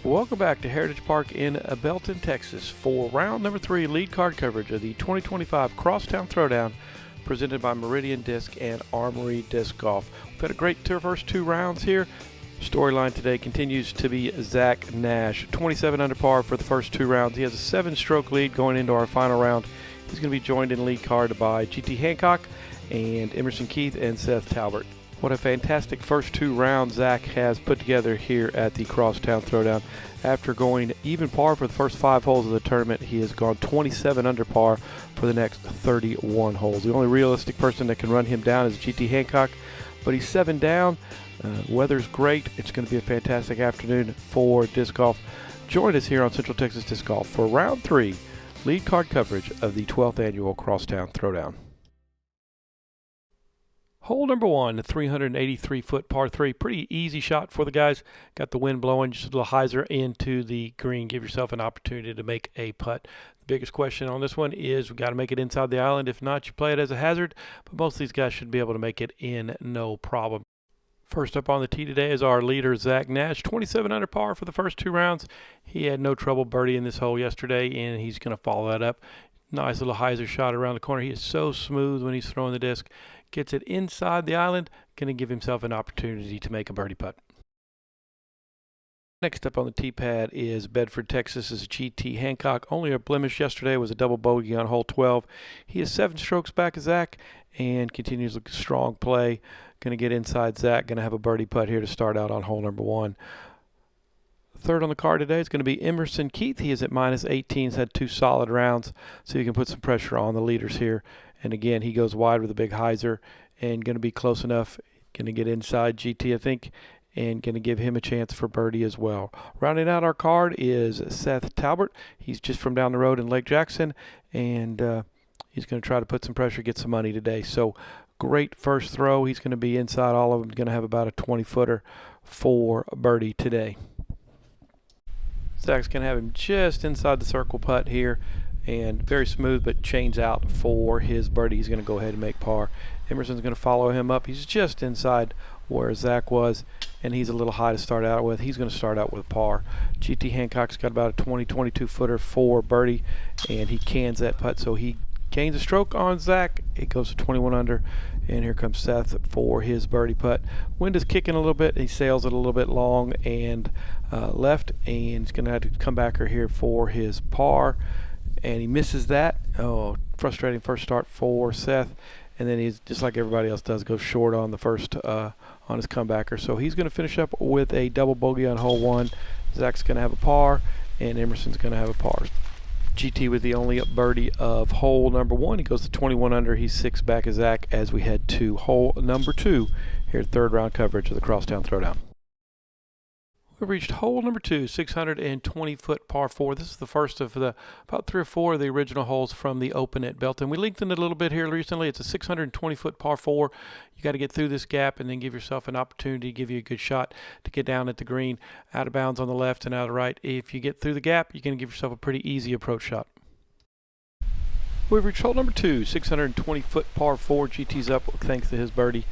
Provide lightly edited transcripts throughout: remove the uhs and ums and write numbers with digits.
Welcome back to Heritage Park in Belton, Texas for round number 3 lead card coverage of the 2025 Crosstown Throwdown presented by Meridian Disc and Armory Disc Golf. We've had a great first 2 rounds here. Storyline today continues to be Zach Nash, 27 under par for the first 2 rounds. He has a 7-stroke lead going into our final round. He's going to be joined in lead card by GT Hancock and Emerson Keith and Seth Talbott. What a fantastic first 2 rounds Zach has put together here at the Crosstown Throwdown. After going even par for the first 5 holes of the tournament, he has gone 27 under par for the next 31 holes. The only realistic person that can run him down is GT Hancock, but he's 7 down. Weather's great. It's going to be a fantastic afternoon for disc golf. Join us here on Central Texas Disc Golf for round 3 lead card coverage of the 12th annual Crosstown Throwdown. Hole number 1, 383-foot par 3. Pretty easy shot for the guys. Got the wind blowing, just a little hyzer into the green. Give yourself an opportunity to make a putt. The biggest question on this one is we got to make it inside the island. If not, you play it as a hazard. But most of these guys should be able to make it in no problem. First up on the tee today is our leader, Zach Nash, 27 under par for the first 2 rounds. He had no trouble birdieing this hole yesterday, and he's going to follow that up. Nice little hyzer shot around the corner. He is so smooth when he's throwing the disc. Gets it inside the island, going to give himself an opportunity to make a birdie putt. Next up on the tee pad is Bedford, Texas, is GT Hancock. Only a blemish yesterday, was a double bogey on hole 12. He is 7 strokes back of Zach and continues a strong play. Going to get inside Zach, going to have a birdie putt here to start out on hole number 1. Third on the card today is going to be Emerson Keith. He is at -18. He's had 2 solid rounds, so you can put some pressure on the leaders here. And again, he goes wide with a big hyzer and going to be close enough. Going to get inside GT, I think, and going to give him a chance for birdie as well. Rounding out our card is Seth Talbott. He's just from down the road in Lake Jackson, and he's going to try to put some pressure, get some money today. So great first throw. He's going to be inside all of them. Going to have about a 20-footer for birdie today. Zach's going to have him just inside the circle putt here, and very smooth, but chains out for his birdie. He's going to go ahead and make par. Emerson's going to follow him up. He's just inside where Zach was, and he's a little high to start out with. He's going to start out with par. GT Hancock's got about a 22 footer for birdie, and he cans that putt, so he gains a stroke on Zach. It goes to 21 under, and here comes Seth for his birdie putt. Wind is kicking a little bit. He sails it a little bit long and left, and he's going to have to come back here for his par. And he misses that. Oh, frustrating first start for Seth. And then he's, just like everybody else does, goes short on the first on his comebacker. So he's going to finish up with a double bogey on hole 1. Zach's going to have a par, and Emerson's going to have a par. GT with the only birdie of hole number 1. He goes to 21 under. He's 6 back of Zach as we head to hole number 2 here at third round coverage of the Crosstown Throwdown. We've reached hole number 2, 620-foot par 4. This is the first of the about 3 or 4 of the original holes from the Open at Belton. We lengthened it a little bit here recently. It's a 620-foot par 4. You got to get through this gap and then give yourself an opportunity, give you a good shot to get down at the green, out of bounds on the left and out of the right. If you get through the gap, you're going to give yourself a pretty easy approach shot. We've reached hole number 2, 620-foot par 4. GT's up thanks to his birdie,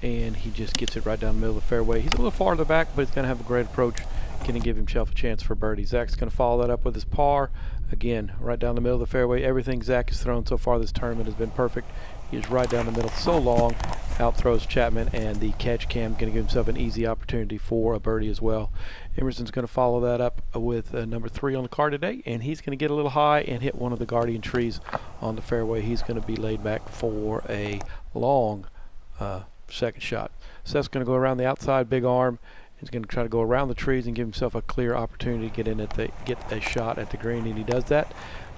and he just gets it right down the middle of the fairway. He's a little farther back, but he's going to have a great approach. Going to give himself a chance for birdie. Zach's going to follow that up with his par. Again, right down the middle of the fairway. Everything Zach has thrown so far this tournament has been perfect. He is right down the middle, so long. Out throws Chapman, and the catch cam going to give himself an easy opportunity for a birdie as well. Emerson's going to follow that up with number 3 on the card today, and he's going to get a little high and hit one of the guardian trees on the fairway. He's going to be laid back for a long second shot. Seth's going to go around the outside, big arm. He's going to try to go around the trees and give himself a clear opportunity to get in get a shot at the green, and he does that.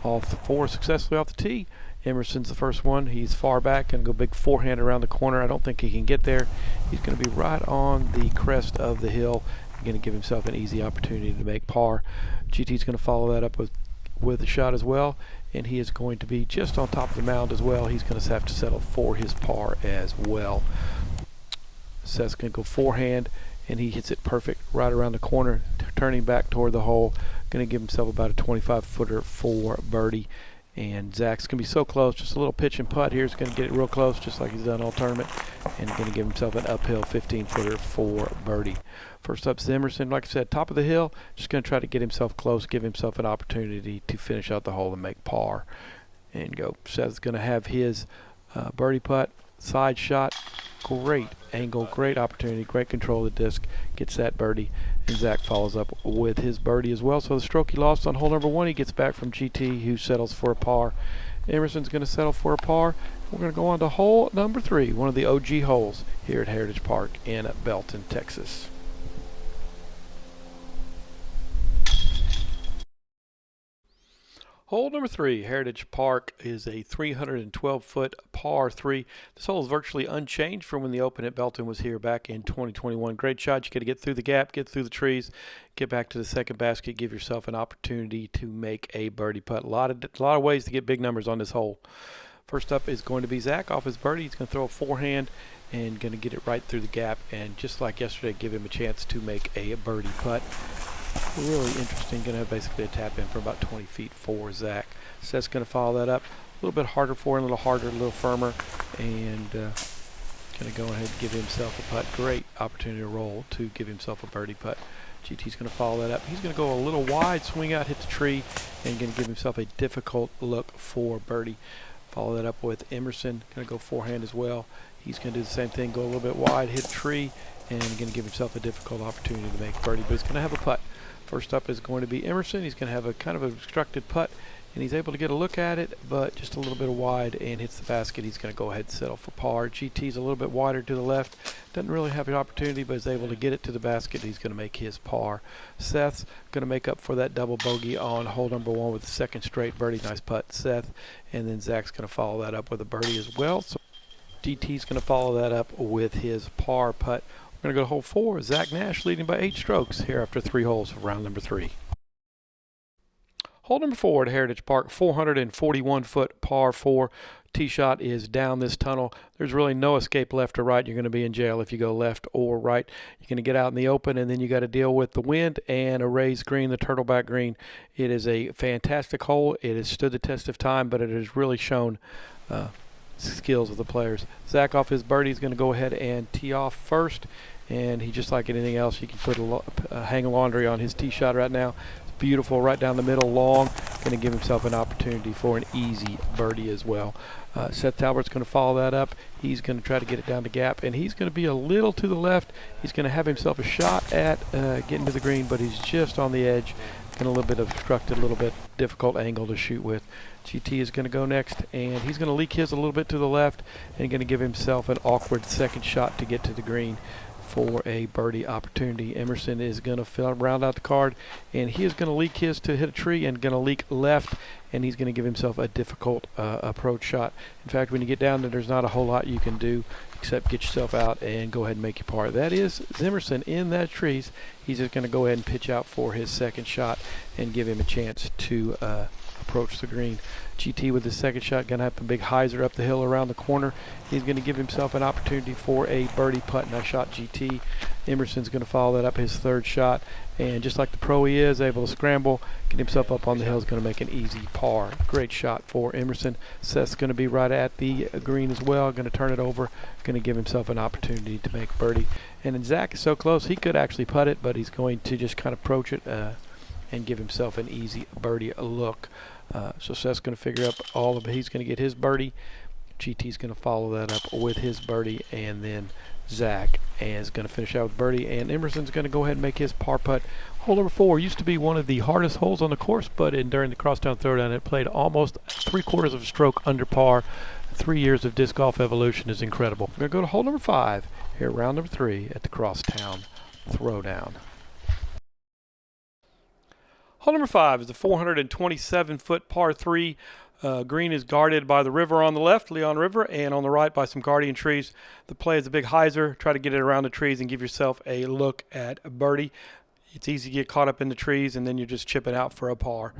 All 4 successfully off the tee. Emerson's the first one. He's far back and go big forehand around the corner. I don't think he can get there. He's going to be right on the crest of the hill. He's going to give himself an easy opportunity to make par. GT's going to follow that up with a shot as well, and he is going to be just on top of the mound as well. He's going to have to settle for his par as well. Seth's going to go forehand, and he hits it perfect right around the corner, turning back toward the hole. Going to give himself about a 25-footer for birdie. And Zach's going to be so close. Just a little pitch and putt here is going to get it real close, just like he's done all tournament. And going to give himself an uphill 15-footer for birdie. First up is Emerson. Like I said, top of the hill. Just going to try to get himself close, give himself an opportunity to finish out the hole and make par. And go. Seth's going to have his birdie putt, side shot. Great angle, great opportunity, great control of the disc. Gets that birdie, and Zach follows up with his birdie as well. So the stroke he lost on hole number 1, he gets back from GT, who settles for a par. Emerson's going to settle for a par. We're going to go on to hole number 3, one of the OG holes here at Heritage Park in Belton, Texas. Hole number 3, Heritage Park, is a 312-foot par 3. This hole is virtually unchanged from when the Open at Belton was here back in 2021. Great shot. You got to get through the gap, get through the trees, get back to the second basket, give yourself an opportunity to make a birdie putt. A lot of ways to get big numbers on this hole. First up is going to be Zach off his birdie. He's going to throw a forehand and going to get it right through the gap, and just like yesterday, give him a chance to make a birdie putt. Really interesting. Going to have basically a tap in for about 20 feet for Zach. Seth's going to follow that up. A little bit harder for him, a little harder, a little firmer, and going to go ahead and give himself a putt. Great opportunity to roll to give himself a birdie putt. GT's going to follow that up. He's going to go a little wide, swing out, hit the tree, and going to give himself a difficult look for birdie. Follow that up with Emerson. Going to go forehand as well. He's going to do the same thing, go a little bit wide, hit a tree, and going to give himself a difficult opportunity to make birdie, but he's going to have a putt. First up is going to be Emerson. He's going to have a kind of a obstructed putt, and he's able to get a look at it, but just a little bit wide, and hits the basket. He's going to go ahead and settle for par. GT's a little bit wider to the left. Doesn't really have an opportunity, but is able to get it to the basket. He's going to make his par. Seth's going to make up for that double bogey on hole number 1 with the second straight birdie. Nice putt, Seth. And then Zach's going to follow that up with a birdie as well. So GT's going to follow that up with his par putt. We're going to go to hole 4. Zach Nash leading by 8 strokes here after 3 holes of round number 3. Hole number 4 at Heritage Park, 441-foot par 4. Tee shot is down this tunnel. There's really no escape left or right. You're going to be in jail if you go left or right. You're going to get out in the open, and then you got to deal with the wind and a raised green, the turtleback green. It is a fantastic hole. It has stood the test of time, but it has really shown skills of the players. Zach off his birdie is going to go ahead and tee off first, and he, just like anything else, you can put a hang of laundry on his tee shot right now. It's beautiful, right down the middle, long. Going to give himself an opportunity for an easy birdie as well. Seth Talbott's going to follow that up. He's going to try to get it down the gap, and he's going to be a little to the left. He's going to have himself a shot at getting to the green, but he's just on the edge. Going a little bit obstructed, a little bit difficult angle to shoot with. GT is going to go next, and he's going to leak his a little bit to the left, and going to give himself an awkward second shot to get to the green for a birdie opportunity. Emerson is going to round out the card, and he is going to leak his to hit a tree and going to leak left, and he's going to give himself a difficult approach shot. In fact, when you get down there, there's not a whole lot you can do except get yourself out and go ahead and make your par. That is Emerson in that trees. He's just going to go ahead and pitch out for his second shot and give him a chance to approach the green. GT with his second shot, going to have the big hyzer up the hill around the corner. He's going to give himself an opportunity for a birdie putt. Nice shot, GT. Emerson's going to follow that up, his third shot, and just like the pro he is, able to scramble, get himself up on the hill, is going to make an easy par. Great shot for Emerson. Seth's going to be right at the green as well, going to turn it over, going to give himself an opportunity to make birdie. And then Zach is so close, he could actually putt it, but he's going to just kind of approach it and give himself an easy birdie look. So Seth's going to figure up all of it. He's going to get his birdie. GT's going to follow that up with his birdie, and then Zach is going to finish out with birdie, and Emerson's going to go ahead and make his par putt. Hole number 4 used to be one of the hardest holes on the course, but during the Crosstown Throwdown, it played almost 3/4 of a stroke under par. 3 years of disc golf evolution is incredible. We're going to go to hole number 5 here, round number 3 at the Crosstown Throwdown. Hole number 5 is a 427-foot par 3. Green is guarded by the river on the left, Leon River, and on the right by some guardian trees. The play is a big hyzer. Try to get it around the trees and give yourself a look at a birdie. It's easy to get caught up in the trees, and then you're just chipping out for a par.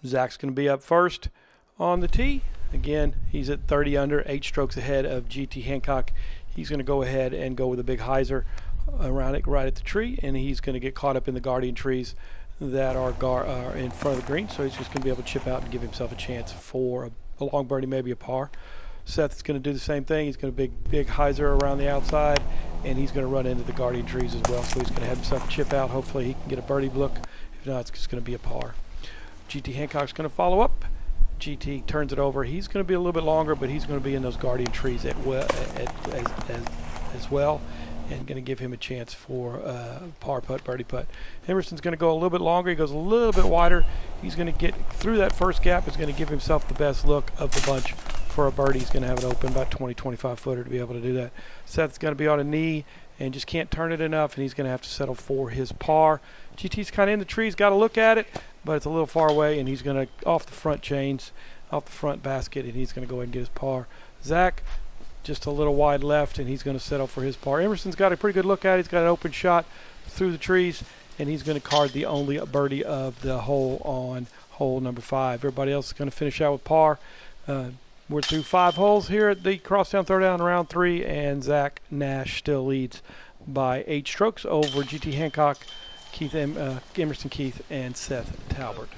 Zach's going to be up first on the tee. Again, he's at 30 under, 8 strokes ahead of GT Hancock. He's going to go ahead and go with a big hyzer around it right at the tree, and he's going to get caught up in the guardian trees. that are in front of the green, so he's just going to be able to chip out and give himself a chance for a long birdie, maybe a par. Seth is going to do the same thing. He's going to big hyzer around the outside, and he's going to run into the guardian trees as well. So he's going to have himself a chip out. Hopefully he can get a birdie look. If not, it's just going to be a par. GT Hancock's going to follow up. GT turns it over. He's going to be a little bit longer, but he's going to be in those guardian trees as well, and going to give him a chance for par putt, birdie putt. Emerson's going to go a little bit longer. He goes a little bit wider. He's going to get through that first gap. He's going to give himself the best look of the bunch for a birdie. He's going to have it open about 20-25 footer to be able to do that. Seth's going to be on a knee and just can't turn it enough, and he's going to have to settle for his par. GT's kind of in the trees, got to look at it, but it's a little far away, and he's going to off the front chains, off the front basket, and he's going to go ahead and get his par. Zach, just a little wide left, and he's going to settle for his par. Emerson's got a pretty good look at it. He's got an open shot through the trees, and he's going to card the only birdie of the hole on hole number 5. Everybody else is going to finish out with par. We're through 5 holes here at the Crosstown Throwdown round 3, and Zach Nash still leads by 8 strokes over GT Hancock, Emerson Keith, and Seth Talbott.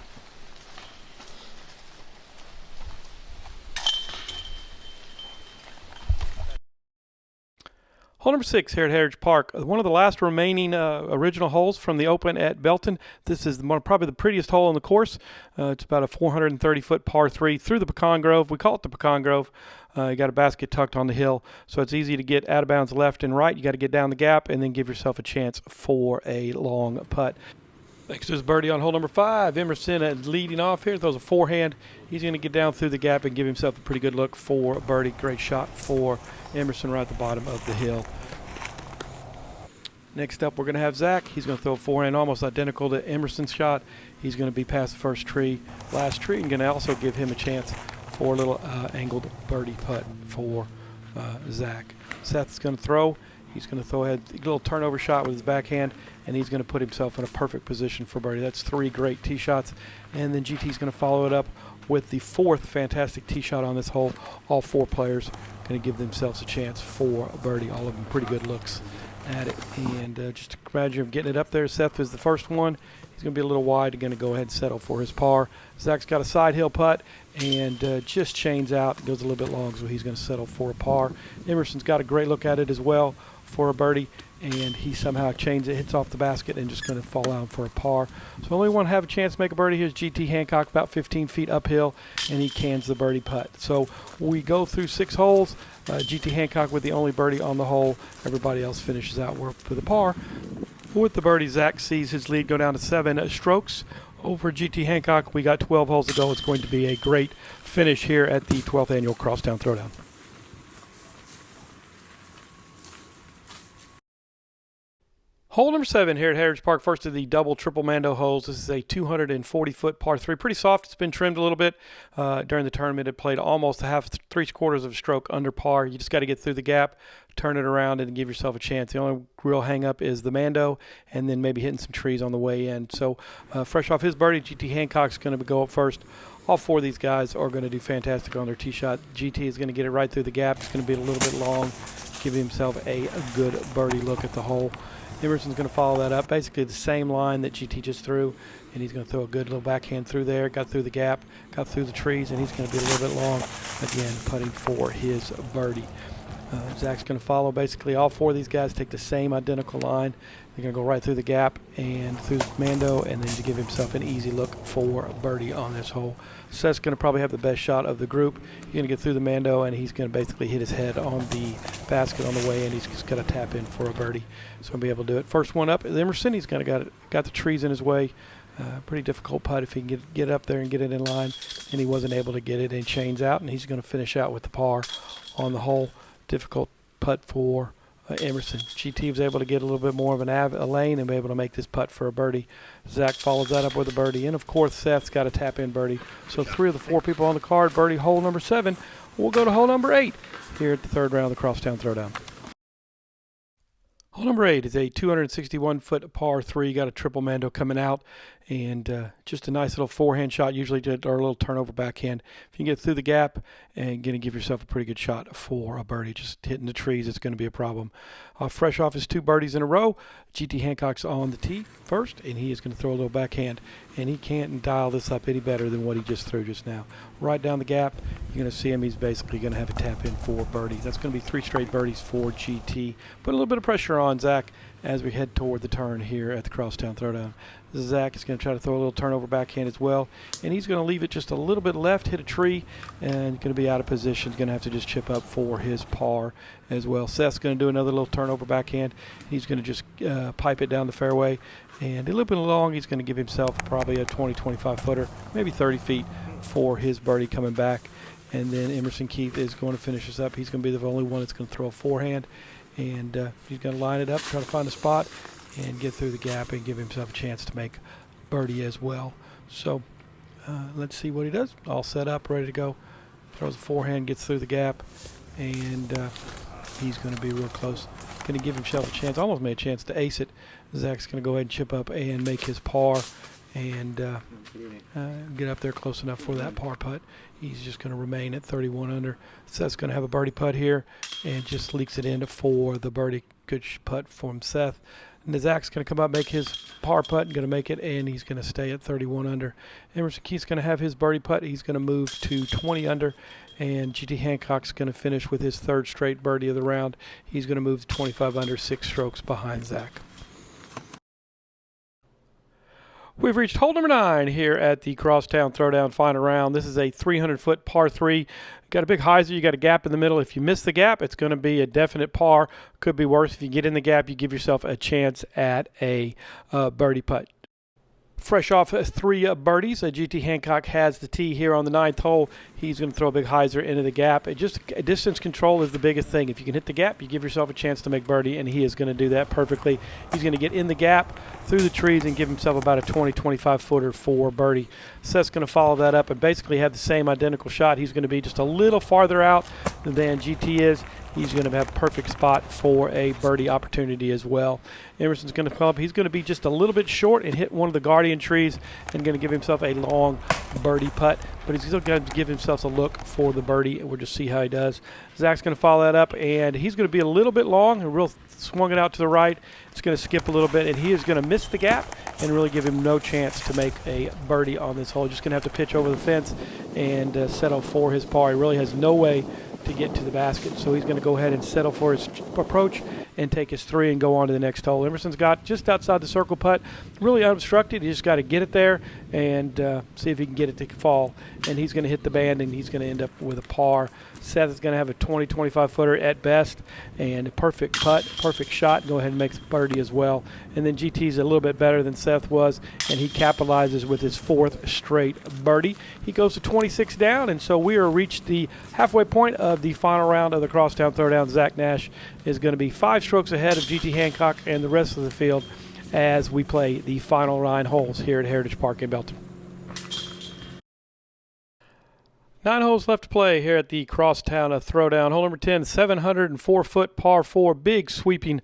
Hole number 6 here at Heritage Park, one of the last remaining original holes from the Open at Belton. This is probably the prettiest hole on the course. It's about a 430-foot par 3 through the Pecan Grove. We call it the Pecan Grove. You got a basket tucked on the hill, so it's easy to get out of bounds left and right. You got to get down the gap and then give yourself a chance for a long putt. Thanks to his birdie on hole number 5, Emerson leading off here, throws a forehand. He's going to get down through the gap and give himself a pretty good look for a birdie. Great shot for Emerson right at the bottom of the hill. Next up, we're going to have Zach. He's going to throw a forehand almost identical to Emerson's shot. He's going to be past the first tree, last tree, and going to also give him a chance for a little angled birdie putt for Zach. Seth's going to throw. He's going to throw a little turnover shot with his backhand, and he's going to put himself in a perfect position for birdie. That's 3 great tee shots, and then GT's going to follow it up with the 4th fantastic tee shot on this hole. All 4 players going to give themselves a chance for a birdie. All of them pretty good looks at it, and just imagine him getting it up there. Seth is the first one. He's going to be a little wide, going to go ahead and settle for his par. Zach's got a side hill putt and just chains out, goes a little bit long, so he's going to settle for a par. Emerson's got a great look at it as well for a birdie, and he somehow chains it, hits off the basket, and just going to fall out for a par. So only one have a chance to make a birdie here is GT Hancock, about 15 feet uphill, and he cans the birdie putt. So we go through 6 holes. GT Hancock with the only birdie on the hole. Everybody else finishes out with a par. With the birdie, Zach sees his lead go down to 7 strokes over GT Hancock. We got 12 holes to go. It's going to be a great finish here at the 12th annual Crosstown Throwdown. Hole number 7 here at Heritage Park, first of the double triple Mando holes. This is a 240-foot par 3. Pretty soft. It's been trimmed a little bit. During the tournament, it played almost a half, 3/4 of a stroke under par. You just got to get through the gap, turn it around, and give yourself a chance. The only real hang-up is the Mando, and then maybe hitting some trees on the way in. So fresh off his birdie, GT Hancock's going to go up first. All 4 of these guys are going to do fantastic on their tee shot. GT is going to get it right through the gap. It's going to be a little bit long, give himself a good birdie look at the hole. Emerson's going to follow that up, basically the same line that GT just threw, and he's going to throw a good little backhand through there, got through the gap, got through the trees, and he's going to be a little bit long, again, putting for his birdie. Zach's going to follow basically all 4 of these guys, take the same identical line. They're going to go right through the gap and through Mando, and then to give himself an easy look for a birdie on this hole. Seth's going to probably have the best shot of the group. He's going to get through the Mando, and he's going to basically hit his head on the basket on the way in. He's just going to tap in for a birdie. So he'll be able to do it. First one up is Emerson. He's got the trees in his way. Pretty difficult putt if he can get up there and get it in line, and he wasn't able to get it, and chains out, and he's going to finish out with the par on the hole. Difficult putt for Emerson. GT was able to get a little bit more of a lane and be able to make this putt for a birdie. Zach follows that up with a birdie, and of course Seth's got a tap-in birdie. So 3 of the 4 people on the card birdie hole number 7. We'll go to hole number 8 here at the 3rd round of the Crosstown Throwdown. Hole number 8 is a 261-foot par 3. Got a triple Mando coming out, and just a nice little forehand shot, usually or a little turnover backhand. If you can get through the gap and going to give yourself a pretty good shot for a birdie. Just hitting the trees, it's going to be a problem. Fresh off his 2 birdies in a row, GT Hancock's on the tee first, and he is going to throw a little backhand, and he can't dial this up any better than what he just threw just now. Right down the gap, you're going to see him. He's basically going to have a tap in for birdie. That's going to be 3 straight birdies for GT. Put a little bit of pressure on Zach as we head toward the turn here at the Crosstown Throwdown. Zach is going to try to throw a little turnover backhand as well, and he's going to leave it just a little bit left, hit a tree, and going to be out of position. He's going to have to just chip up for his par as well. Seth's going to do another little turnover backhand. He's going to just pipe it down the fairway, and a little bit long. He's going to give himself probably a 20-25 footer, maybe 30 feet for his birdie coming back. And then Emerson Keith is going to finish this up. He's going to be the only one that's going to throw a forehand, and he's going to line it up, try to find a spot, and get through the gap and give himself a chance to make birdie as well. So let's see what he does. All set up, ready to go. Throws a forehand, gets through the gap, and he's going to be real close. Going to give himself a chance, almost made a chance to ace it. Zach's going to go ahead and chip up and make his par, and get up there close enough for that par putt. He's just going to remain at 31 under. Seth's going to have a birdie putt here and just leaks it in for the birdie. Good putt from Seth. And Zach's going to come up, make his par putt, and going to make it, and he's going to stay at 31 under. Emerson Keith's going to have his birdie putt. He's going to move to 20 under, and GT Hancock's going to finish with his 3rd straight birdie of the round. He's going to move to 25 under, 6 strokes behind Zach. We've reached hole number 9 here at the Crosstown Throwdown final round. This is a 300-foot par 3. Got a big hyzer. You got a gap in the middle. If you miss the gap, it's going to be a definite par. Could be worse. If you get in the gap, you give yourself a chance at a birdie putt. Fresh off 3 birdies, GT Hancock has the tee here on the 9th hole. He's going to throw a big hyzer into the gap. Distance control is the biggest thing. If you can hit the gap, you give yourself a chance to make birdie, and he is going to do that perfectly. He's going to get in the gap, through the trees, and give himself about a 20-25 footer for birdie. Seth's going to follow that up and basically have the same identical shot. He's going to be just a little farther out than GT is. He's going to have a perfect spot for a birdie opportunity as well. Emerson's going to come up. He's going to be just a little bit short and hit one of the guardian trees and going to give himself a long birdie putt. But he's still going to give himself a look for the birdie, and we'll just see how he does. Zach's going to follow that up, and he's going to be a little bit long and real swung it out to the right. It's going to skip a little bit, and he is going to miss the gap and really give him no chance to make a birdie on this hole. Just going to have to pitch over the fence and settle for his par. He really has no way to get to the basket, so he's going to go ahead and settle for his approach and take his 3 and go on to the next hole. Emerson's got just outside the circle putt, really unobstructed. He just got to get it there and see if he can get it to fall, and he's going to hit the band, and he's going to end up with a par. Seth is going to have a 20-25 footer at best, and a perfect putt, perfect shot. Go ahead and make the birdie as well. And then GT's a little bit better than Seth was, and he capitalizes with his 4th straight birdie. He goes to 26 down, and so we are reached the halfway point of the final round of the Crosstown Throwdown. Zach Nash is going to be 5 strokes ahead of GT Hancock and the rest of the field as we play the final 9 holes here at Heritage Park in Belton. 9 holes left to play here at the Crosstown Throwdown. Hole number 10, 704-foot par 4, big sweeping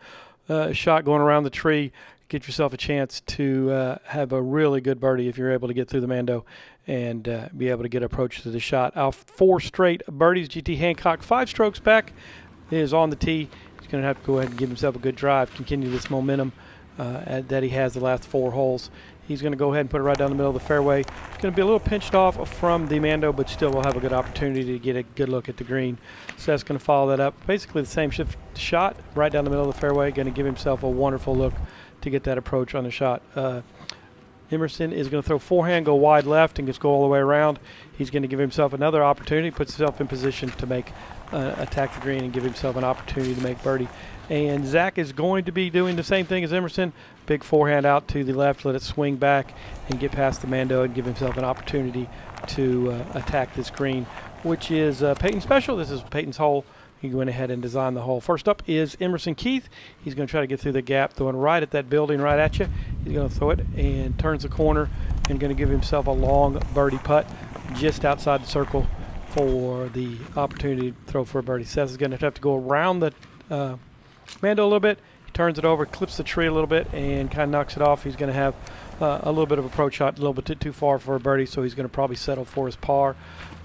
shot going around the tree. Get yourself a chance to have a really good birdie if you're able to get through the Mando and be able to get approach to the shot. Out 4 straight birdies. GT Hancock 5 strokes back is on the tee. He's going to have to go ahead and give himself a good drive, continue this momentum that he has the last 4 holes. He's going to go ahead and put it right down the middle of the fairway. It's going to be a little pinched off from the Mando, but still will have a good opportunity to get a good look at the green. Seth's going to follow that up. Basically the same shot right down the middle of the fairway. Going to give himself a wonderful look to get that approach on the shot. Emerson is going to throw forehand, go wide left, and just go all the way around. He's going to give himself another opportunity, puts himself in position to make attack the green and give himself an opportunity to make birdie. And Zach is going to be doing the same thing as Emerson. Big forehand out to the left, let it swing back and get past the Mando and give himself an opportunity to attack this green, which is Peyton's special. This is Peyton's hole. He went ahead and designed the hole. First up is Emerson Keith. He's going to try to get through the gap, throwing right at that building right at you. He's going to throw it and turns the corner and going to give himself a long birdie putt just outside the circle for the opportunity to throw for a birdie. Seth is going to have to go around the Mando a little bit. turns it over, clips the tree a little bit, and kind of knocks it off. He's going to have a little bit of approach shot, a little bit too far for a birdie, so he's going to probably settle for his par.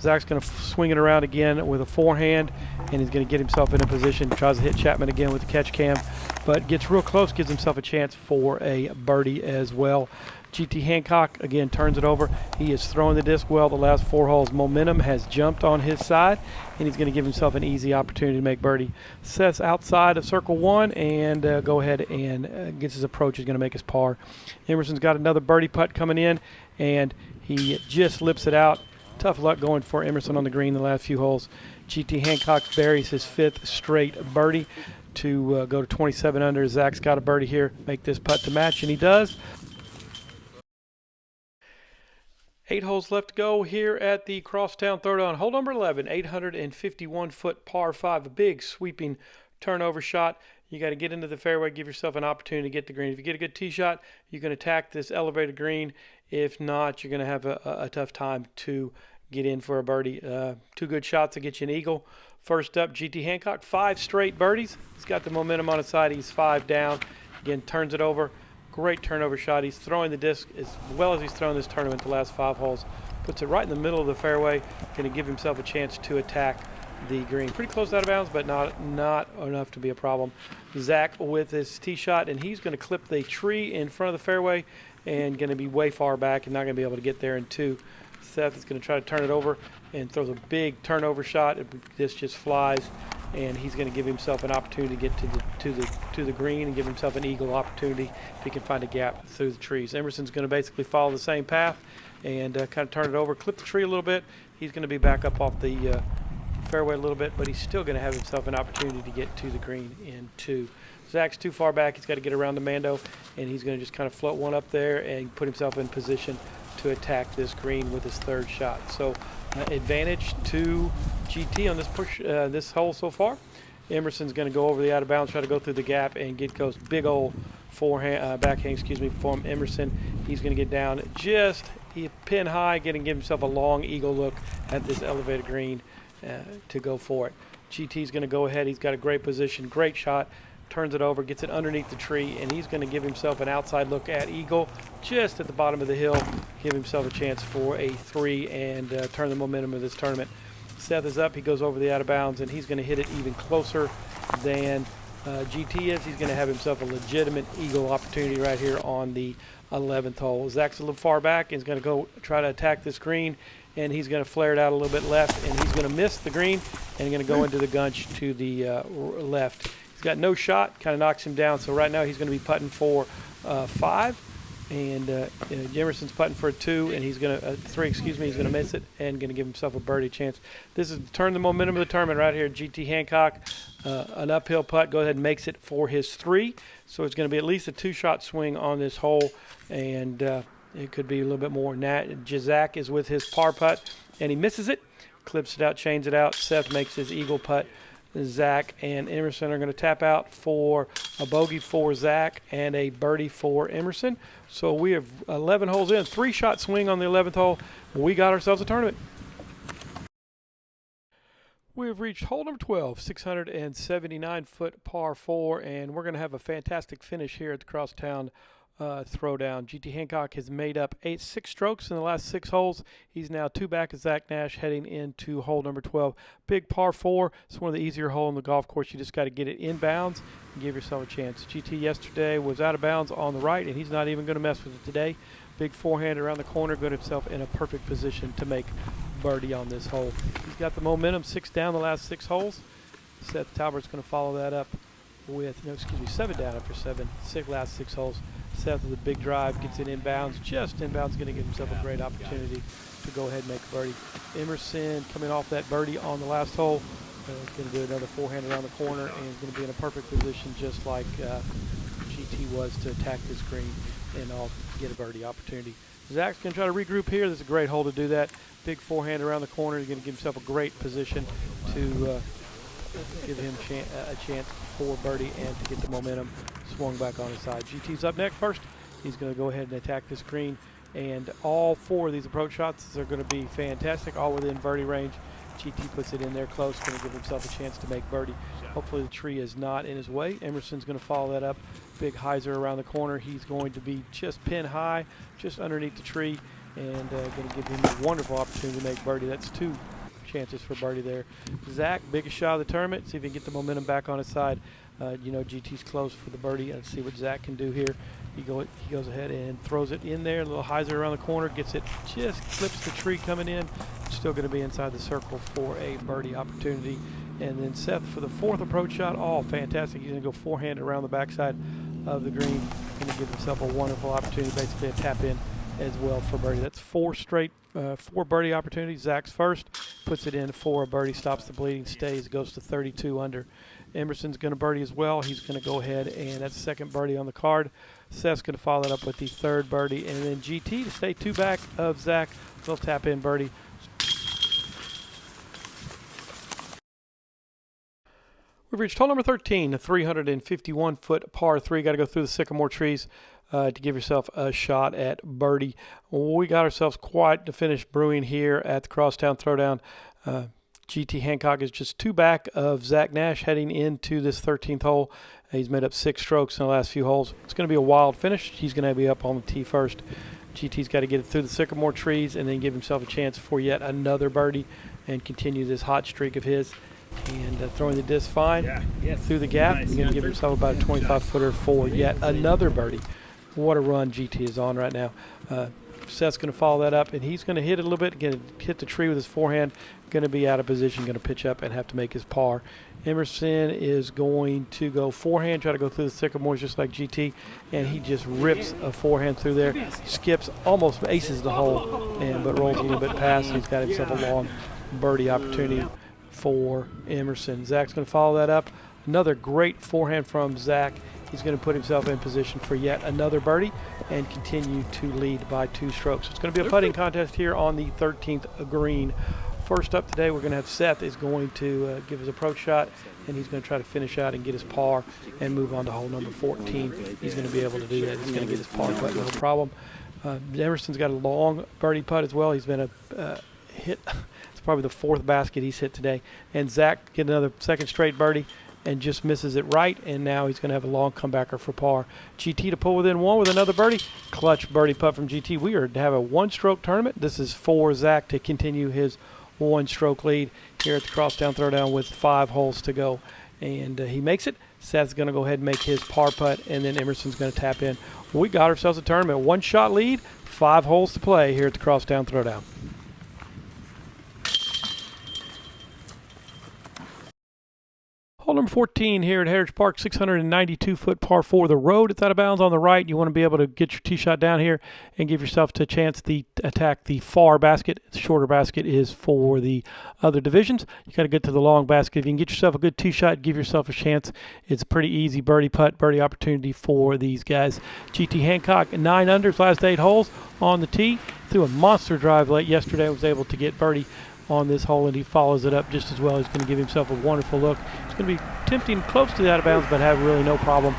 Zach's going to swing it around again with a forehand, and he's going to get himself in a position. Tries to hit Chapman again with the catch cam, but gets real close, gives himself a chance for a birdie as well. GT Hancock again turns it over. He is throwing the disc well the last 4 holes. Momentum has jumped on his side, and he's going to give himself an easy opportunity to make birdie. Seth's outside of circle 1 and go ahead and gets his approach. He's going to make his par. Emerson's got another birdie putt coming in, and he just lips it out. Tough luck going for Emerson on the green the last few holes. GT Hancock buries his 5th straight birdie to go to 27 under. Zach's got a birdie here, make this putt to match, and he does. 8 holes left to go here at the Crosstown Throwdown. Hole number 11, 851-foot par 5, a big sweeping turnover shot. You got to get into the fairway, give yourself an opportunity to get the green. If you get a good tee shot, you can attack this elevated green. If not, you're going to have a tough time to get in for a birdie. 2 good shots to get you an eagle. First up, GT Hancock, 5 straight birdies. He's got the momentum on his side. He's 5 down. Again, turns it over. Great turnover shot. He's throwing the disc as well as he's thrown this tournament the last 5 holes. Puts it right in the middle of the fairway. Going to give himself a chance to attack the green. Pretty close out of bounds, but not enough to be a problem. Zach with his tee shot, and he's going to clip the tree in front of the fairway and going to be way far back and not going to be able to get there in 2. Seth is going to try to turn it over and throws a big turnover shot. This just flies, and he's going to give himself an opportunity to get to the green and give himself an eagle opportunity if he can find a gap through the trees. Emerson's going to basically follow the same path and kind of turn it over, clip the tree a little bit. He's going to be back up off the fairway a little bit, but he's still going to have himself an opportunity to get to the green in 2. Zach's too far back. He's got to get around the Mando, and he's going to just kind of float one up there and put himself in position to attack this green with his 3rd shot. So advantage to GT on this push, this hole so far. Emerson's going to go over the out of bounds, try to go through the gap, and goes big old backhand, from Emerson. He's going to get down just pin high, give himself a long eagle look at this elevated green to go for it. GT's going to go ahead. He's got a great position, great shot. Turns it over, gets it underneath the tree, and he's going to give himself an outside look at eagle just at the bottom of the hill, give himself a chance for a 3 and turn the momentum of this tournament. Seth is up. He goes over the out of bounds, and he's going to hit it even closer than GT is. He's going to have himself a legitimate eagle opportunity right here on the 11th hole. Zach's a little far back. He's going to go try to attack this green, and he's going to flare it out a little bit left, and he's going to miss the green, and he's going to go into the gunch to the left. He's got no shot, kind of knocks him down. So right now he's going to be putting for 5, and Emerson's putting for a 2, and he's going to 3. He's going to miss it and going to give himself a birdie chance. This is turn the momentum of the tournament right here. GT Hancock, an uphill putt, go ahead and makes it for his 3. So it's going to be at least a 2-shot swing on this hole, and it could be a little bit more. Zach is with his par putt, and he misses it, clips it out, chains it out. Seth makes his eagle putt. Zach and Emerson are going to tap out for a bogey for Zach and a birdie for Emerson. So we have 11 holes in, 3-shot swing on the 11th hole. We got ourselves a tournament. We have reached hole number 12, 679-foot par 4, and we're going to have a fantastic finish here at the Crosstown Throwdown. GT Hancock has made up 6 strokes in the last 6 holes. He's now 2 back of Zach Nash heading into hole number 12. Big par 4. It's one of the easier holes on the golf course. You just got to get it inbounds and give yourself a chance. GT yesterday was out of bounds on the right, and he's not even going to mess with it today. Big forehand around the corner, got himself in a perfect position to make birdie on this hole. He's got the momentum, 6 down the last 6 holes. Seth Talbott's going to follow that up with, 7 down after last 6 holes. Seth with a big drive, gets it inbounds, just inbounds, going to give himself a great opportunity to go ahead and make a birdie. Emerson coming off that birdie on the last hole. He's going to do another forehand around the corner, and he's going to be in a perfect position just like GT was to attack this green and I'll get a birdie opportunity. Zach's going to try to regroup here. This is a great hole to do that. Big forehand around the corner. He's going to give himself a great position to give him a chance for birdie and to get the momentum swung back on his side. GT's up next first. He's going to go ahead and attack this green, and all 4 of these approach shots are going to be fantastic, all within birdie range. GT puts it in there close, going to give himself a chance to make birdie. Hopefully the tree is not in his way. Emerson's going to follow that up. Big hyzer around the corner. He's going to be just pin high, just underneath the tree, and going to give him a wonderful opportunity to make birdie. That's 2 chances for birdie there. Zach, biggest shot of the tournament. See if he can get the momentum back on his side. You know, GT's close for the birdie. Let's see what Zach can do here. He goes ahead and throws it in there. A little hyzer around the corner, gets it, just clips the tree coming in. Still going to be inside the circle for a birdie opportunity. And then Seth for the 4th approach shot. Oh, fantastic. He's going to go forehand around the backside of the green. Going to give himself a wonderful opportunity, basically a tap in as well for birdie. That's 4 birdie opportunities. Zach's first, puts it in for a birdie, stops the bleeding, stays, goes to 32 under. Emerson's going to birdie as well. He's going to go ahead, and that's the 2nd birdie on the card. Seth's going to follow it up with the 3rd birdie, and then GT to stay 2 back of Zach. They'll tap in birdie. We've reached hole number 13, a 351-foot par 3. Got to go through the sycamore trees to give yourself a shot at birdie. We got ourselves quite the finish brewing here at the Crosstown Throwdown. GT Hancock is just 2 back of Zach Nash heading into this 13th hole. He's made up 6 strokes in the last few holes. It's going to be a wild finish. He's going to be up on the tee first. GT's got to get it through the sycamore trees and then give himself a chance for yet another birdie and continue this hot streak of his. And throwing the disc fine through the gap. He's going to give himself about a 25-footer for yet another birdie. What a run GT is on right now. Seth's going to follow that up, and he's going to hit it a little bit, going to hit the tree with his forehand, going to be out of position, going to pitch up and have to make his par. Emerson is going to go forehand, try to go through the sycamores just like GT, and he just rips a forehand through there, skips, almost aces the hole, but rolls a little bit past. He's got himself a long birdie opportunity for Emerson. Zach's going to follow that up. Another great forehand from Zach. He's going to put himself in position for yet another birdie and continue to lead by 2 strokes. It's going to be a putting contest here on the 13th green. First up today, we're going to have Seth is going to give his approach shot, and he's going to try to finish out and get his par and move on to hole number 14. He's going to be able to do that. He's going to get his par putt, no problem. Emerson's got a long birdie putt as well. He's been a hit. It's probably the 4th basket he's hit today. And Zach get another 2nd straight birdie and just misses it right, and now he's going to have a long comebacker for par. GT to pull within 1 with another birdie. Clutch birdie putt from GT. We are to have a 1-stroke tournament. This is for Zach to continue his 1-stroke lead here at the Crosstown Throwdown with 5 holes to go. And he makes it. Seth's going to go ahead and make his par putt, and then Emerson's going to tap in. We got ourselves a tournament. 1-shot lead, 5 holes to play here at the Crosstown Throwdown. Hole number 14 here at Heritage Park, 692-foot par 4. The road, it's out of bounds on the right. You want to be able to get your tee shot down here and give yourself a chance to attack the far basket. The shorter basket is for the other divisions. You got to get to the long basket. If you can get yourself a good tee shot, give yourself a chance. It's a pretty easy birdie putt, birdie opportunity for these guys. GT Hancock, 9 unders, last 8 holes on the tee. Threw a monster drive late yesterday. Was able to get birdie on this hole, and he follows it up just as well. He's going to give himself a wonderful look. It's going to be tempting close to the out of bounds, but have really no problem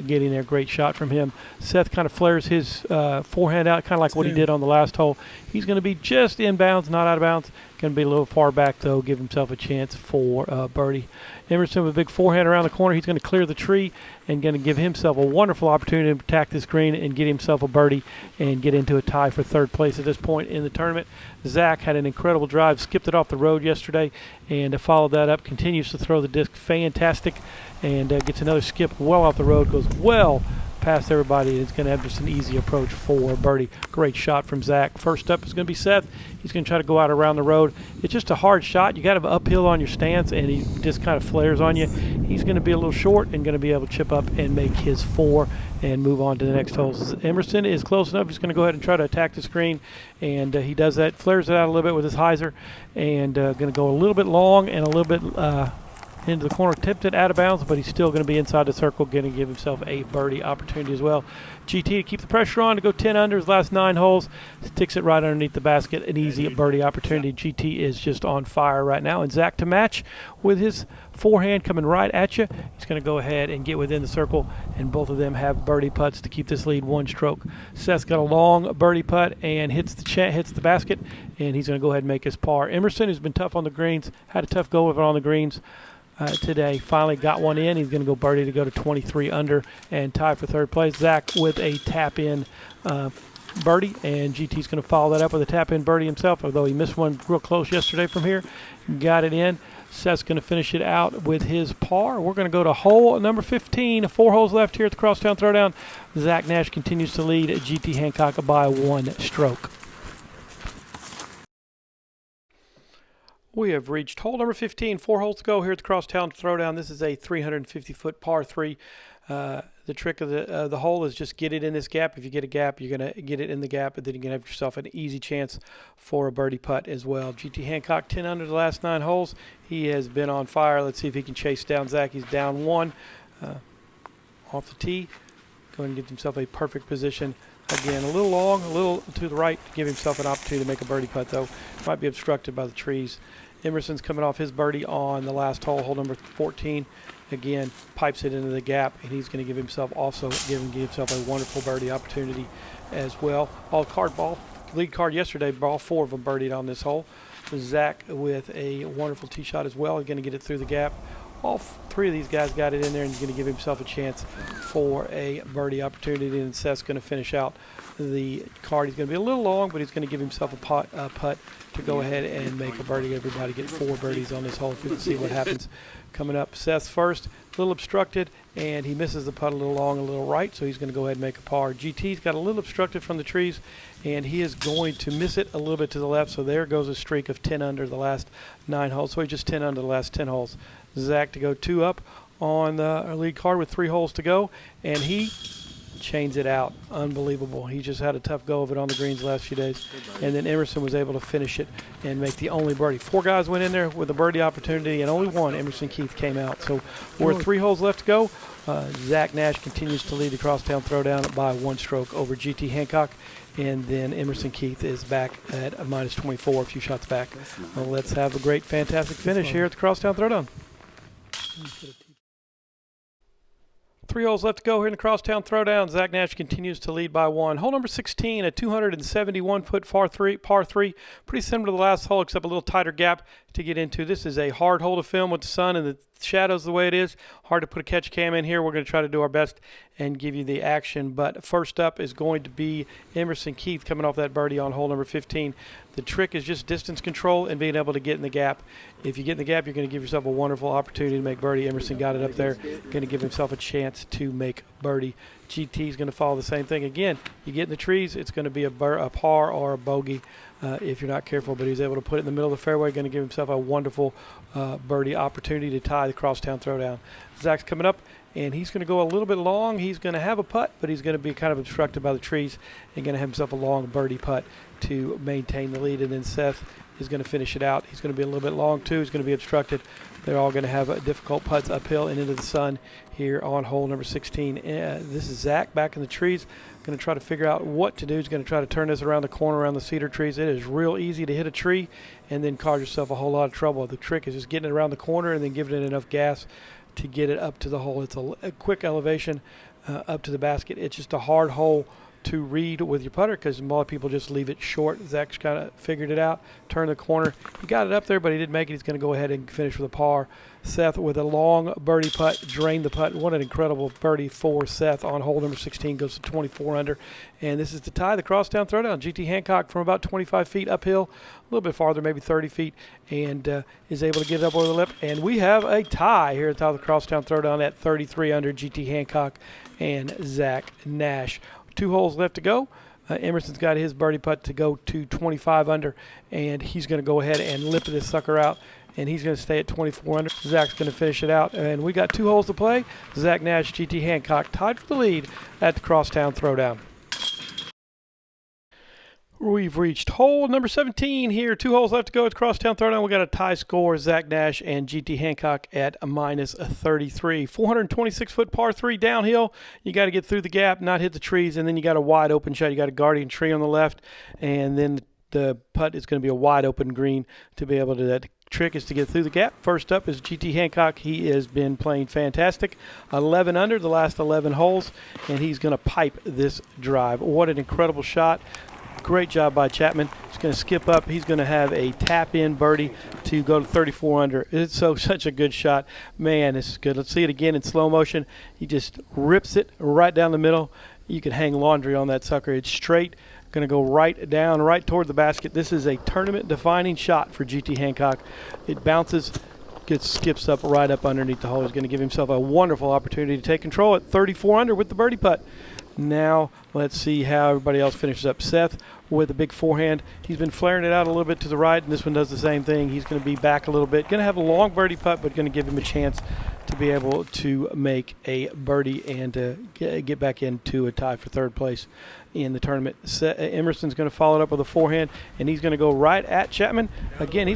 getting there. Great shot from him. Seth kind of flares his forehand out, kind of like what he did on the last hole. He's going to be just in bounds, not out of bounds. Going to be a little far back, though, give himself a chance for birdie. Emerson with a big forehand around the corner. He's going to clear the tree and going to give himself a wonderful opportunity to attack this green and get himself a birdie and get into a tie for 3rd place at this point in the tournament. Zach had an incredible drive, skipped it off the road yesterday, and followed that up, continues to throw the disc fantastic, and gets another skip well off the road, goes well past everybody, and it's going to have just an easy approach for birdie. Great shot from Zach. First up is going to be Seth. He's going to try to go out around the road. It's just a hard shot. You got to have uphill on your stance, and he just kind of flares on you. He's going to be a little short and going to be able to chip up and make his 4 and move on to the next hole. Emerson is close enough. He's going to go ahead and try to attack the screen, and he does that. Flares it out a little bit with his hyzer, and going to go a little bit long and a little bit into the corner, tipped it out of bounds, but he's still going to be inside the circle, going to give himself a birdie opportunity as well. GT to keep the pressure on to go 10 under his last 9 holes, sticks it right underneath the basket, an easy birdie opportunity. GT is just on fire right now, and Zach to match with his forehand coming right at you. He's going to go ahead and get within the circle, and both of them have birdie putts to keep this lead 1 stroke. Seth's got a long birdie putt and hits the basket, and he's going to go ahead and make his par. Emerson, who's been tough on the greens, had a tough go of it on the greens today, finally got one in. He's going to go birdie to go to 23 under and tie for 3rd place. Zach with a tap-in birdie, and GT's going to follow that up with a tap-in birdie himself, although he missed one real close yesterday from here. Got it in. Seth's going to finish it out with his par. We're going to go to hole number 15. 4 holes left here at the Crosstown Throwdown. Zach Nash continues to lead GT Hancock by 1 stroke. We have reached hole number 15. 4 holes to go here at the Crosstown Throwdown. This is a 350-foot par 3. The trick of the hole is just get it in this gap. If you get a gap, you're going to get it in the gap, and then you're going to have yourself an easy chance for a birdie putt as well. GT Hancock 10 under the last 9 holes. He has been on fire. Let's see if he can chase down Zach. He's down 1 off the tee. Going to give himself a perfect position. Again, a little long, a little to the right to give himself an opportunity to make a birdie putt, though. Might be obstructed by the trees. Emerson's coming off his birdie on the last hole, hole number 14. Again, pipes it into the gap, and he's going to give himself a wonderful birdie opportunity as well. Lead card yesterday, all 4 of them birdied on this hole. Zach with a wonderful tee shot as well. He's going to get it through the gap. All 3 of these guys got it in there, and he's going to give himself a chance for a birdie opportunity, and Seth's going to finish out the card. He's going to be a little long, but he's going to give himself a putt to go ahead and make a birdie. Everybody get 4 birdies on this hole. If we can see what happens coming up. Seth's first, a little obstructed, and he misses the putt a little long, a little right, so he's going to go ahead and make a par. GT's got a little obstructed from the trees, and he is going to miss it a little bit to the left, so there goes a streak of 10 under the last 9 holes. So he's just 10 under the last 10 holes. Zach to go 2 up on the lead card with 3 holes to go, and he chains it out. Unbelievable. He just had a tough go of it on the greens the last few days, and then Emerson was able to finish it and make the only birdie. 4 guys went in there with a birdie opportunity, and only one, Emerson Keith, came out. So we're 3 holes left to go. Zach Nash continues to lead the Crosstown Throwdown by 1 stroke over GT Hancock, and then Emerson Keith is back at a minus 24, a few shots back. Well, let's have a great, fantastic finish here at the Crosstown Throwdown. 3 holes left to go here in the Crosstown Throwdown. Zach Nash continues to lead by 1. Hole number 16, a 271-foot par 3. Pretty similar to the last hole, except a little tighter gap to get into. This is a hard hole to film with the sun and the shadows the way it is. Hard to put a catch cam in here. We're going to try to do our best and give you the action. But first up is going to be Emerson Keith coming off that birdie on hole number 15. The trick is just distance control and being able to get in the gap. If you get in the gap, you're going to give yourself a wonderful opportunity to make birdie. Emerson got it up there, going to give himself a chance to make birdie. GT is going to follow the same thing. Again, you get in the trees, it's going to be a par or a bogey if you're not careful, but he's able to put it in the middle of the fairway, going to give himself a wonderful birdie opportunity to tie the Crosstown Throwdown. Zach's coming up, and he's going to go a little bit long. He's going to have a putt, but he's going to be kind of obstructed by the trees and going to have himself a long birdie putt to maintain the lead. And then Seth is going to finish it out. He's going to be a little bit long too. He's going to be obstructed. They're all going to have difficult putts uphill and into the sun here on hole number 16. This is Zach back in the trees. Going to try to figure out what to do. He's going to try to turn this around the corner around the cedar trees. It is real easy to hit a tree and then cause yourself a whole lot of trouble. The trick is just getting it around the corner and then giving it enough gas to get it up to the hole. It's a quick elevation up to the basket. It's just a hard hole to read with your putter because a lot of people just leave it short. Zach's kind of figured it out, turned the corner. He got it up there, but he didn't make it. He's going to go ahead and finish with a par. Seth with a long birdie putt, drained the putt. What an incredible birdie for Seth on hole number 16, goes to 24 under. And this is to tie the Crosstown Throwdown. GT Hancock from about 25 feet uphill, a little bit farther, maybe 30 feet, and is able to get it up over the lip. And we have a tie here at the top of the Crosstown Throwdown at 33 under, GT Hancock and Zach Nash. 2 holes left to go. Emerson's got his birdie putt to go to 25 under, and he's going to go ahead and lip this sucker out, and he's going to stay at 24 under. Zach's going to finish it out, and we got 2 holes to play. Zach Nash, GT Hancock tied for the lead at the Crosstown Throwdown. We've reached hole number 17 here. 2 holes left to go. It's Crosstown Throwdown. We got a tie score. Zach Nash and GT Hancock at -33. 426-foot par 3 downhill. You got to get through the gap, not hit the trees, and then you got a wide open shot. You got a guardian tree on the left, and then the putt is going to be a wide open green to be able to. That trick is to get through the gap. First up is GT Hancock. He has been playing fantastic. 11 under the last 11 holes, and he's going to pipe this drive. What an incredible shot. Great job by Chapman. He's going to skip up. He's going to have a tap-in birdie to go to 34 under. It's such a good shot. Man, this is good. Let's see it again in slow motion. He just rips it right down the middle. You can hang laundry on that sucker. It's straight. Going to go right down, right toward the basket. This is a tournament-defining shot for GT Hancock. It bounces, skips up right up underneath the hole. He's going to give himself a wonderful opportunity to take control at 34 under with the birdie putt. Now let's see how everybody else finishes up. Seth with a big forehand. He's been flaring it out a little bit to the right, and this one does the same thing. He's going to be back a little bit. Going to have a long birdie putt, but going to give him a chance to be able to make a birdie and get back into a tie for third place in the tournament. Emerson's going to follow it up with a forehand, and he's going to go right at Chapman. Again,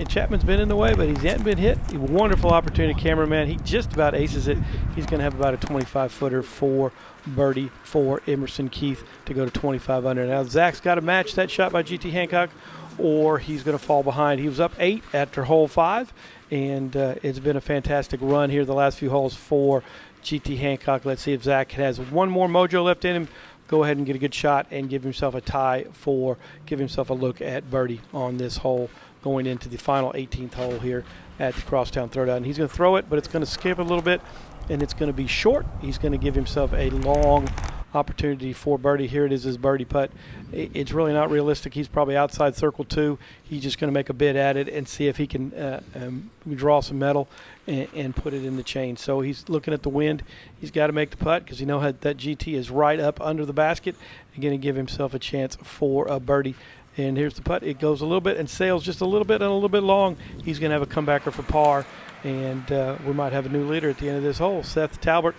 Chapman's been in the way, but he hasn't been hit. A wonderful opportunity, cameraman. He just about aces it. He's going to have about a 25-footer for birdie for Emerson Keith to go to 25 under. Now Zach's got to match that shot by GT Hancock, or he's going to fall behind. He was up 8 after hole 5, and it's been a fantastic run here the last few holes for GT Hancock. Let's see if Zach has one more mojo left in him. Go ahead and get a good shot and give himself a tie give himself a look at birdie on this hole going into the final 18th hole here at the Crosstown Throwdown. He's going to throw it, but it's going to skip a little bit, and it's going to be short. He's going to give himself a long opportunity for birdie. Here it is, his birdie putt. It's really not realistic. He's probably outside circle 2. He's just going to make a bid at it and see if he can draw some metal and put it in the chain. So he's looking at the wind. He's got to make the putt because you know that GT is right up under the basket and going to give himself a chance for a birdie. And here's the putt. It goes a little bit and sails just a little bit and a little bit long. He's going to have a comebacker for par, and we might have a new leader at the end of this hole. Seth Talbott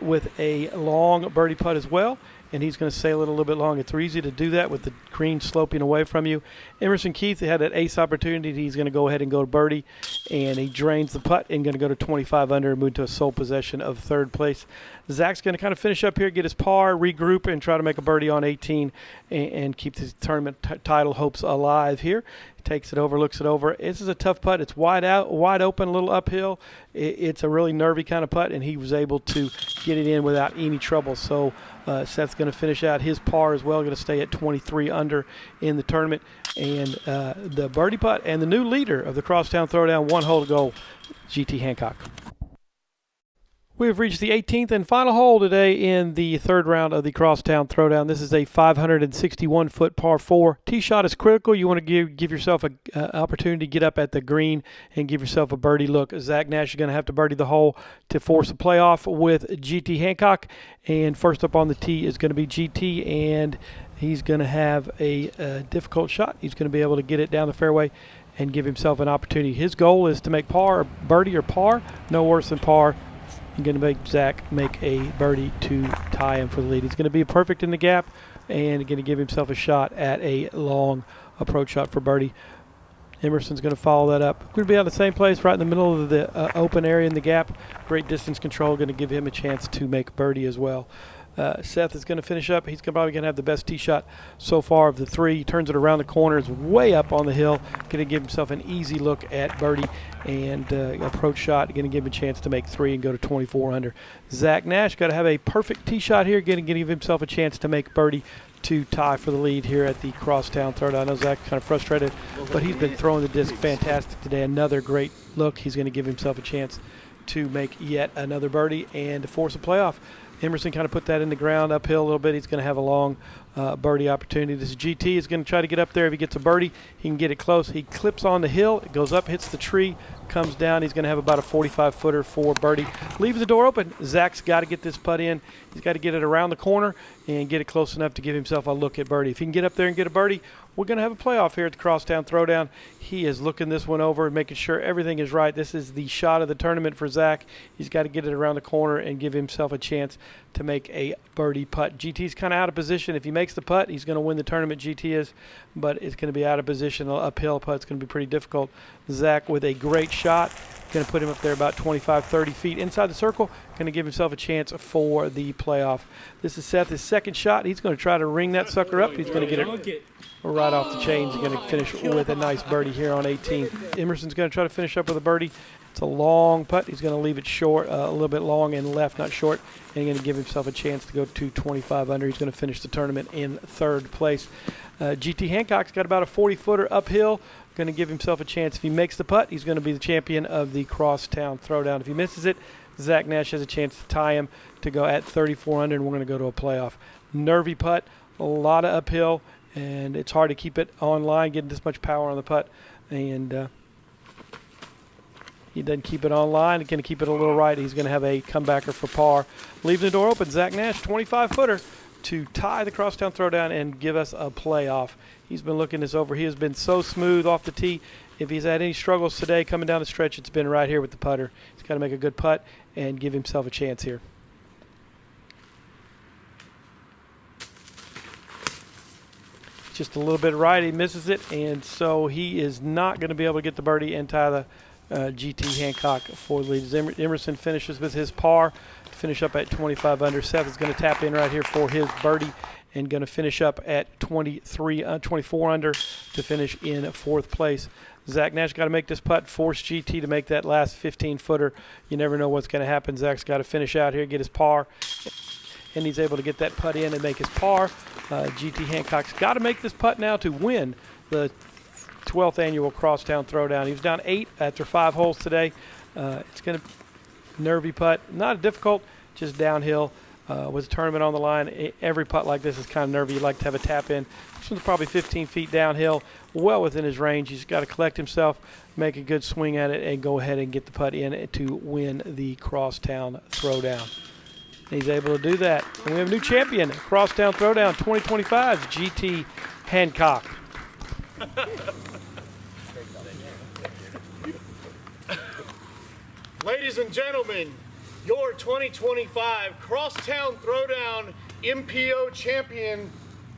with a long birdie putt as well, and he's going to sail it a little bit long. It's easy to do that with the green sloping away from you. Emerson Keith had an ace opportunity. He's going to go ahead and go to birdie, and he drains the putt and going to go to 25 under and move to a sole possession of third place. Zach's going to kind of finish up here, get his par, regroup, and try to make a birdie on 18 and keep his tournament title hopes alive here. Takes it over, looks it over. This is a tough putt. It's wide open, a little uphill. It's a really nervy kind of putt, and he was able to get it in without any trouble. So Seth's going to finish out his par as well, going to stay at 23 under in the tournament. And the birdie putt and the new leader of the Crosstown Throwdown, 1 hole to go, GT Hancock. We have reached the 18th and final hole today in the third round of the Crosstown Throwdown. This is a 561-foot par 4. Tee shot is critical. You want to give yourself an opportunity to get up at the green and give yourself a birdie look. Zach Nash is going to have to birdie the hole to force a playoff with GT Hancock. And first up on the tee is going to be GT, and he's going to have a difficult shot. He's going to be able to get it down the fairway and give himself an opportunity. His goal is to make par, or birdie or par, no worse than par. I'm going to make Zach make a birdie to tie him for the lead. He's going to be perfect in the gap and going to give himself a shot at a long approach shot for birdie. Emerson's going to follow that up. Going to be out of the same place, right in the middle of the open area in the gap. Great distance control, going to give him a chance to make birdie as well. Seth is going to finish up. He's probably going to have the best tee shot so far of the 3. He turns it around the corner. It's way up on the hill. Going to give himself an easy look at birdie and approach shot. Going to give him a chance to make 3 and go to 24 under. Zach Nash got to have a perfect tee shot here. Going to give himself a chance to make birdie to tie for the lead here at the Crosstown Throwdown. I know Zach's kind of frustrated, but he's been throwing the disc fantastic today. Another great look. He's going to give himself a chance to make yet another birdie and to force a playoff. Emerson kind of put that in the ground uphill a little bit. He's going to have a long birdie opportunity. This GT is going to try to get up there. If he gets a birdie, he can get it close. He clips on the hill. It goes up, hits the tree, comes down. He's going to have about a 45-footer for birdie. Leaves the door open. Zach's got to get this putt in. He's got to get it around the corner and get it close enough to give himself a look at birdie. If he can get up there and get a birdie, we're going to have a playoff here at the Crosstown Throwdown. He is looking this one over and making sure everything is right. This is the shot of the tournament for Zach. He's got to get it around the corner and give himself a chance to make a birdie putt. GT's kind of out of position. If he makes makes the putt, he's going to win the tournament, GT is, but it's going to be out of position. Uphill putt's going to be pretty difficult. Zach with a great shot. Going to put him up there about 25, 30 feet inside the circle. Going to give himself a chance for the playoff. This is Seth, his second shot. He's going to try to ring that sucker up. He's going to get it right off the chains. He's going to finish with a nice birdie here on 18. Emerson's going to try to finish up with a birdie. It's a long putt. He's going to leave it short, a little bit long and left, not short. And he's going to give himself a chance to go to 25 under. He's going to finish the tournament in third place. GT Hancock's got about a 40-footer uphill. Going to give himself a chance. If he makes the putt, he's going to be the champion of the Crosstown Throwdown. If he misses it, Zach Nash has a chance to tie him to go at 34 under, and we're going to go to a playoff. Nervy putt, a lot of uphill, and it's hard to keep it on line, getting this much power on the putt. And he doesn't keep it on line. He's going to keep it a little right. He's going to have a comebacker for par. Leaving the door open, Zach Nash, 25-footer. To tie the Crosstown Throwdown and give us a playoff. He's been looking this over. He has been so smooth off the tee. If he's had any struggles today coming down the stretch, it's been right here with the putter. He's got to make a good putt and give himself a chance here. Just a little bit right. He misses it, and so he is not going to be able to get the birdie and tie the GT Hancock for the lead. Emerson finishes with his par to finish up at 25 under. Seth is going to tap in right here for his birdie and going to finish up at 24 under to finish in fourth place. Zach Nash got to make this putt, force GT to make that last 15-footer. You never know what's going to happen. Zach's got to finish out here, get his par, and he's able to get that putt in and make his par. GT Hancock's got to make this putt now to win the 12th annual Crosstown Throwdown. He was down 8 after 5 holes today. It's going to nervy putt, not difficult, just downhill. With a tournament on the line, every putt like this is kind of nervy. You like to have a tap in. This one's probably 15 feet downhill, well within his range. He's got to collect himself, make a good swing at it, and go ahead and get the putt in to win the Crosstown Throwdown. He's able to do that. And we have a new champion, Crosstown Throwdown 2025, GT Hancock. Ladies and gentlemen, your 2025 Crosstown Throwdown MPO champion,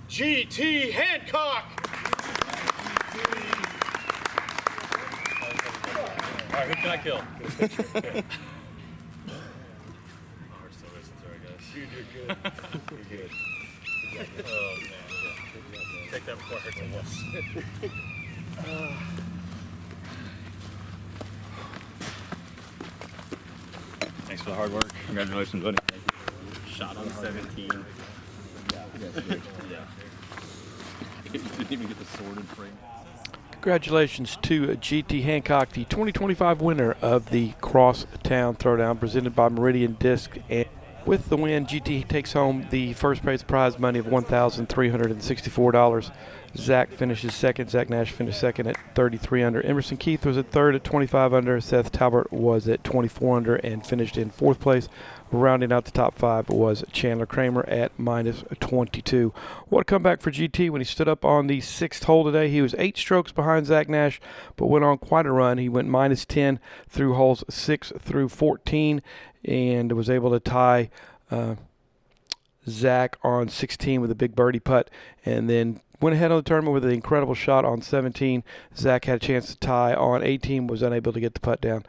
GT Hancock. All right, who can I kill? Dude, you're good. You're good. Oh, man. Take that before it hurts someone. Thanks for the hard work. Congratulations, buddy. Shot on 17. Yeah. You didn't even get the sorted frame. Congratulations to GT Hancock, the 2025 winner of the Crosstown Throwdown, presented by Meridian Disc. And with the win, GT takes home the first place prize money of $1,364. Zach finishes second. Zach Nash finished second at 33 under. Emerson Keith was at third at 25 under. Seth Talbott was at 24 under and finished in fourth place. Rounding out the top 5 was Chandler Kramer at minus 22. What a comeback for GT when he stood up on the 6th hole today. He was 8 strokes behind Zach Nash, but went on quite a run. He went minus 10 through holes 6 through 14 and was able to tie Zach on 16 with a big birdie putt, and then went ahead on the tournament with an incredible shot on 17. Zach had a chance to tie on 18, was unable to get the putt down.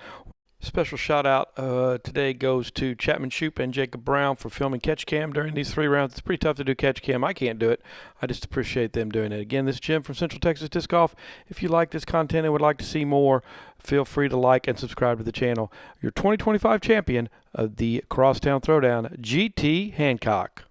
Special shout out today goes to Chapman Shoop and Jacob Brown for filming catch cam during these 3 rounds. It's pretty tough to do catch cam. I can't do it. I just appreciate them doing it. Again, this is Jim from Central Texas Disc Golf. If you like this content and would like to see more, feel free to like and subscribe to the channel. Your 2025 champion of the Crosstown Throwdown, GT Hancock.